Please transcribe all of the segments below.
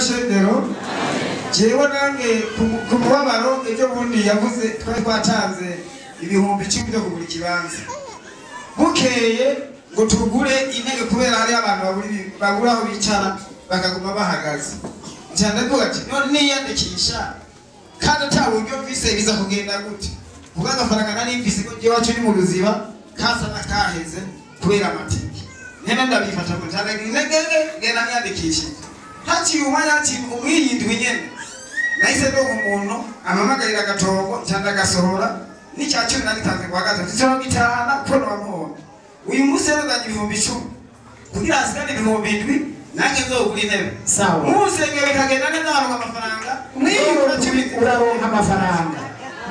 shengero jewe nange ku mubabaro ejo bundi yavuze twari twatanze ibihumbi 10 byo kugura ikibanza bukeye ngo tugure intebe kubera hari abantu babura aho bicara bakaguma bahagaze cyane ko ati none niyandikisha kandi ataburyo mvise biza kugenda gute kuko agafaranga nari mvise ko je wacu ni mu ruziba kasa nakaheze kubera amatiki nene ndabifata ko cyane ngena nyandikisha hati umanya ati umwiyindwi nyene nahise ndo umuntu amamagarira gatongo cyane gasohora ni cya 15 kwa gatatu cyo bitana kono wamubona uyu munsi rero ibihumbi 10 kugira asikane ibihumbi 7 nange zogura intebe sawa musenge bikagenda neza baronka amafaranga mwiyindwi uraronka amafaranga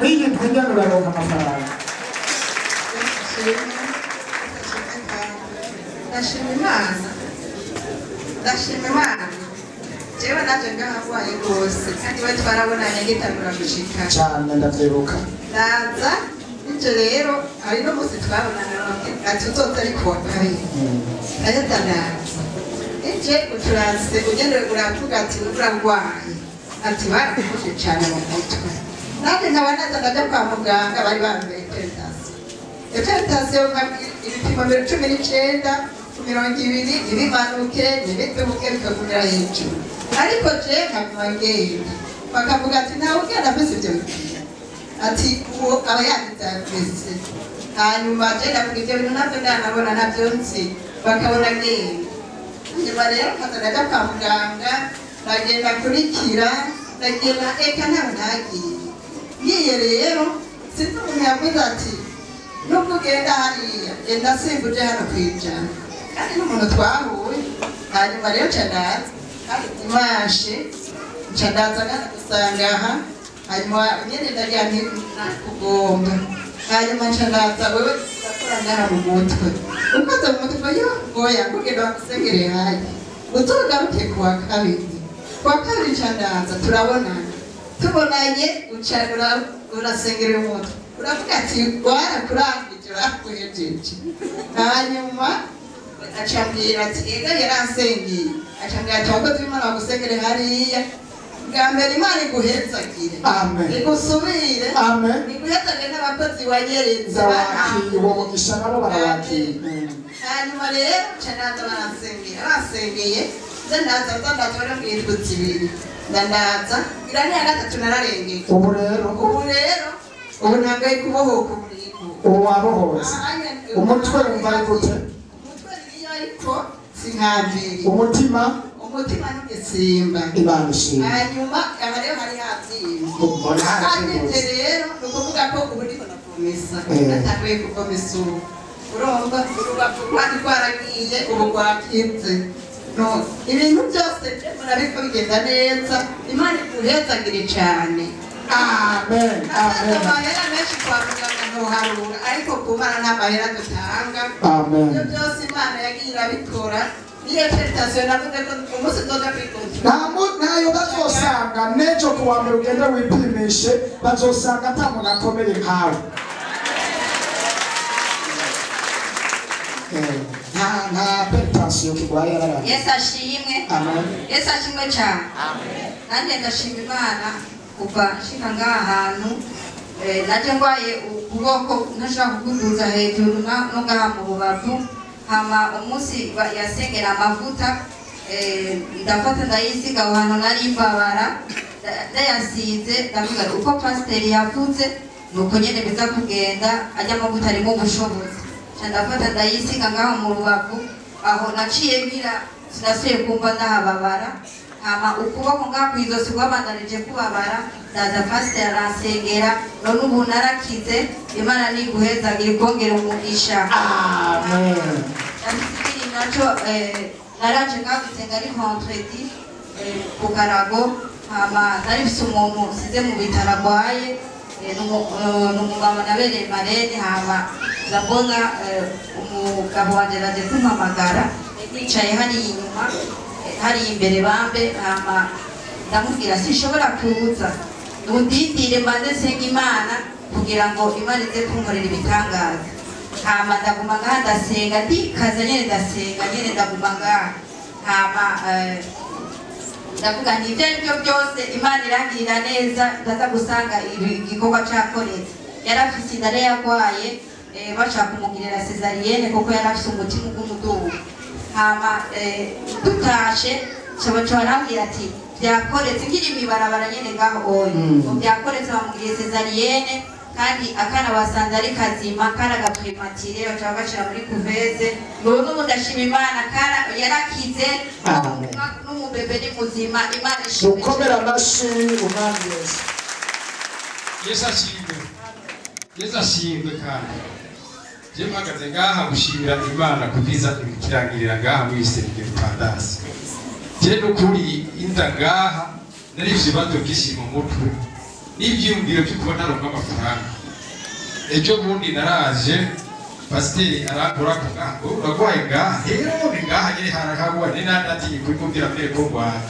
mwiyindwi njya uraronka amafaranga ndashima Imana jewe naje ngahabaye rwose kandi bari twarabonanye gitangura gushika cyane ndavyibuka ndaza icyo rero hari no musi twabonana ati uzoza ariko wakaye ayatanaza ije uturanse ugende uravuga ati urangwaye ati barakuje cyane mu mutwe nande nkabanaza ndaje kwa muganga bari bambaye petasiyo ibipimo 19 20 ibimanuke nibitubuke bikagumira hejuru ariko je nkabagenda bakavuga ati nawe ugenda mbese ibyo bipimo ati uwo aba yanditse hanyuma je ndavuga ibyo bintu nabyo ndanabona nabyo nzi bakabona ngenda nyuma rero nkazanaja kwa muganga ndagenda kurikira ndagenda eka ntawe nagiye ngiye rero sinzi umuntu yavuze ati nubwo ugenda hariya genda simbuje hano kwijana kandi n'umuntu twahuye hanyuma rero candaza kandi dimashe candaza ngana gusanga aha hanyuma nyene ndaryamye kugomba hanyuma candaza wewe ndakora ngaha mu mutwe ukoze mu mutwe yo oya kugenda bakusengere hayi utugaruke kuwa kabiri candaza turabonana tubonanye ucanura urasengera umutwe uravuga ati warakurangije urakuhejeje hanyuma acambwira ati ega yaransengeye acambwira ati abakozi b'Imana bagusengere hariya bwa mbere Imana iguhezagire amen igusubire amen iguhezagire n'abakozi wanyereza wakiriye uwo mugisha nabo barawakiriye hanyuma rero candaza basengeye ndandaza ndandora mwitutsi ibiri ndandaza irani ya gatatu nararengeye ubu rero ubu ntangaye kubohoka umuriko ubu wabohotse umutwe wumva ari gute umutwe niyo ariko sinkambiri umutima n'ugisimba Imana ishimwe hanyuma aha rero hari habyimba mbona kandi rero ni ukuvuga ko ubu ndiko nakomesa natanguye gukomesa ubu urumva urubavu rwari rwaragiye ubu rwakinze ibintu byose murabiko bigenda neza Imana iguhezagire cyane amen amen amahera menshi kwa muganga ntuharura ariko ku Mana nta mahera dutanga amen ibyo byose Imana yagiye irabikora niyo petasiyo navuze ko umunsi nzoga kwikonsura ntayo bazosanga n'ejo kuwa mbere ugende wipimishe bazosanga ata muntu akomeye nkawe nta petasiyo kigwaye yarara Yesu ashimwe amen Yesu ashimwe cyane amen nanjye ndashima Imana kuva nshika ngaha hantu naje ngwaye ukuboko ntashaka kuguduza hejuru no ngaha mu rubavu hama umunsi yasengera amavuta ndafata ndayisiga aho hantu nari mbabara ndayasize ndavuga uko pasiteri yavuze nuko nyene biza kugenda ajya amavuta arimo ubushobozi ndafata ndayisiga ngaho mu rubavu aho naciye ngira sinasuye kumva ndahababara hama ukuboko ngakwizosi rwabandanije kubabara ndaza pasiteri aransengera none ubu narakize Imana niguhezagire kongera umugisha amen ndabisikiri naco naraje ngagusenga ari vendredi ku Karago hama narifise umuntu size mu bitaro agwaye n'umugabo nabereye marene hama ndabona umugabo wanje araje kumpamagara nicaye hariya inyuma hari imbere bambe hama ndamubwira sinshobora kuza undindire mbanze senga Imana kugira ngo Imana ize kunkorera ibitangaza hama ndaguma ngaha ndasenga ndikaza nyene ndasenga nyene ndaguma ngaha hama ndavuga nti ibyo ari byo byose Imana irangirira neza ndaza gusanga igikorwa cyakoretse yari afise inda yari yarwaye bashaka kumugirira cesarienne kuko yari afise umutima w'umudugu hama tutashe barambwira ati byakoretse nkiri mwibarabara nyene ngaho oyo byakoretse bamugiriye cesarienne kandi akana basanze ari kazima kana gaprimatire baca bashira muri kuveze n'ubu ndashima Imana kana yarakize n'umubebe ni muzima Imana ishimwe ukomera amashi umwami Yesu. Yesu ashimwe kandi je mpagaze ngaha gushimira Imana kubiza ikirangirira ngaha mu isengero Pandasi je n'ukuri inda ngaha nari ibibazo byinshi mu mutwe n'ibyiyumviro byo kubona ronka amafaranga ejo bundi naraje pasiteri arakora ku ngaho uragwaye ngaha rero ni ngaha nyine harahagwa ni nandatiye kubimubwira mbere ko ngwaye